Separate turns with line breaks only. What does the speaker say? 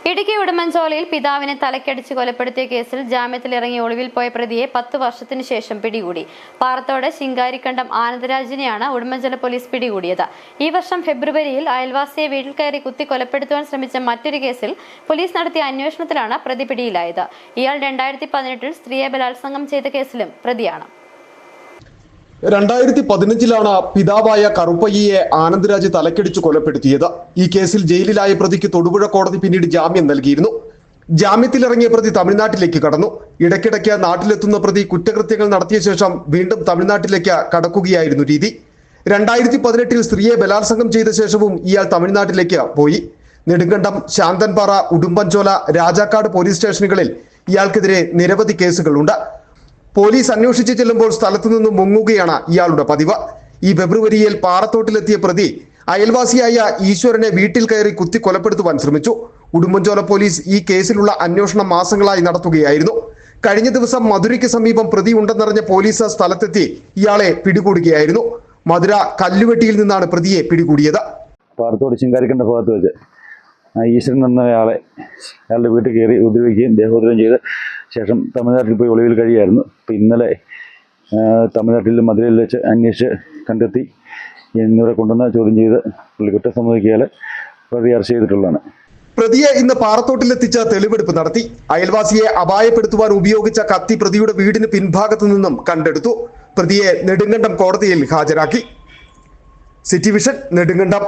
ഇടുക്കി ഉടുമ്പൻചോലയിൽ പിതാവിനെ തലക്കടിച്ച് കൊലപ്പെടുത്തിയ കേസിൽ ജാമ്യത്തിലിറങ്ങി ഒളിവിൽ പോയ പ്രതിയെ 10 വർഷത്തിനു ശേഷം പിടികൂടി. പാറത്തോട് ശിങ്കാരിക്കണ്ടം ആനന്ദരാജിനെയാണ് ഉടുമ്പൻചോല പോലീസ് പിടികൂടിയത്. ഈ വർഷം ഫെബ്രുവരിയിൽ അയൽവാസിയെ വീട്ടിൽ കയറി കുത്തി കൊലപ്പെടുത്തുവാൻ ശ്രമിച്ച മറ്റൊരു കേസിൽ പോലീസ് നടത്തിയ അന്വേഷണത്തിലാണ് പ്രതി പിടിയിലായത്. ഇയാൾ 2018-ൽ സ്ത്രീയെ ബലാത്സംഗം ചെയ്ത കേസിലും പ്രതിയാണ്.
2015-ലാണ് പിതാവായ കറുപ്പയ്യയെ ആനന്ദരാജ് തലക്കടിച്ചു കൊലപ്പെടുത്തിയത്. ഈ കേസിൽ ജയിലിലായ പ്രതിക്ക് തൊടുപുഴ കോടതി പിന്നീട് ജാമ്യം നൽകിയിരുന്നു. ജാമ്യത്തിലിറങ്ങിയ പ്രതി തമിഴ്നാട്ടിലേക്ക് കടന്നു. ഇടയ്ക്കിടയ്ക്ക് നാട്ടിലെത്തുന്ന പ്രതി കുറ്റകൃത്യങ്ങൾ നടത്തിയ ശേഷം വീണ്ടും തമിഴ്നാട്ടിലേക്ക് കടക്കുകയായിരുന്നു രീതി. 2018-ൽ സ്ത്രീയെ ബലാത്സംഗം ചെയ്ത ശേഷവും ഇയാൾ തമിഴ്നാട്ടിലേക്ക് പോയി. നെടുങ്കണ്ടം, ശാന്തൻപാറ, ഉടുമ്പൻചോല, രാജാക്കാട് പോലീസ് സ്റ്റേഷനുകളിൽ ഇയാൾക്കെതിരെ നിരവധി കേസുകളുണ്ട്. പോലീസ് അന്വേഷിച്ച് ചെല്ലുമ്പോൾ സ്ഥലത്തു നിന്നും മുങ്ങുകയാണ് ഇയാളുടെ പതിവ്. ഈ ഫെബ്രുവരിയിൽ പാറത്തോട്ടിലെത്തിയ പ്രതി അയൽവാസിയായ ഈശ്വരനെ വീട്ടിൽ കയറി കുത്തി കൊലപ്പെടുത്തുവാൻ ശ്രമിച്ചു. ഉടുമ്പൻചോല പോലീസ് ഈ കേസിലുള്ള അന്വേഷണം മാസങ്ങളായി നടത്തുകയായിരുന്നു. കഴിഞ്ഞ ദിവസം മധുരയ്ക്ക് സമീപം പ്രതി ഉണ്ടെന്നറിഞ്ഞ പോലീസ് സ്ഥലത്തെത്തി ഇയാളെ പിടികൂടുകയായിരുന്നു. മധുര കല്ലുവെട്ടിയിൽ നിന്നാണ് പ്രതിയെ പിടികൂടിയത്.
പാറത്തോട് ശിങ്കാരിക്കണ്ട ഭാഗത്ത് വെച്ച് ഈശ്വരൻ എന്നയാളെ അയാളുടെ വീട്ടിൽ കയറി ഉപദ്രവിക്കുകയും ദേഹോദ്രവം ചെയ്ത് ശേഷം തമിഴ്നാട്ടിൽ പോയി ഒളിവിൽ കഴിയായിരുന്നു. അപ്പോൾ ഇന്നലെ തമിഴ്നാട്ടിൽ മധുരയിൽ വെച്ച് അന്വേഷിച്ച് കണ്ടെത്തി എന്നിവരെ കൊണ്ടുവന്ന് ചോദ്യം ചെയ്ത് പുള്ളി കുറ്റം സമ്മതിക്കാതെ പ്രതി അറസ്റ്റ് ചെയ്തിട്ടുള്ളതാണ്.
പ്രതിയെ ഇന്ന് പാറത്തോട്ടിലെത്തിച്ച് തെളിവെടുപ്പ് നടത്തി. അയൽവാസിയെ അപായപ്പെടുത്തുവാൻ ഉപയോഗിച്ച കത്തി പ്രതിയുടെ വീടിന് പിൻഭാഗത്തു നിന്നും കണ്ടെടുത്തു. പ്രതിയെ നെടുങ്കണ്ടം കോടതിയിൽ ഹാജരാക്കി. City vision, Nedumkandam.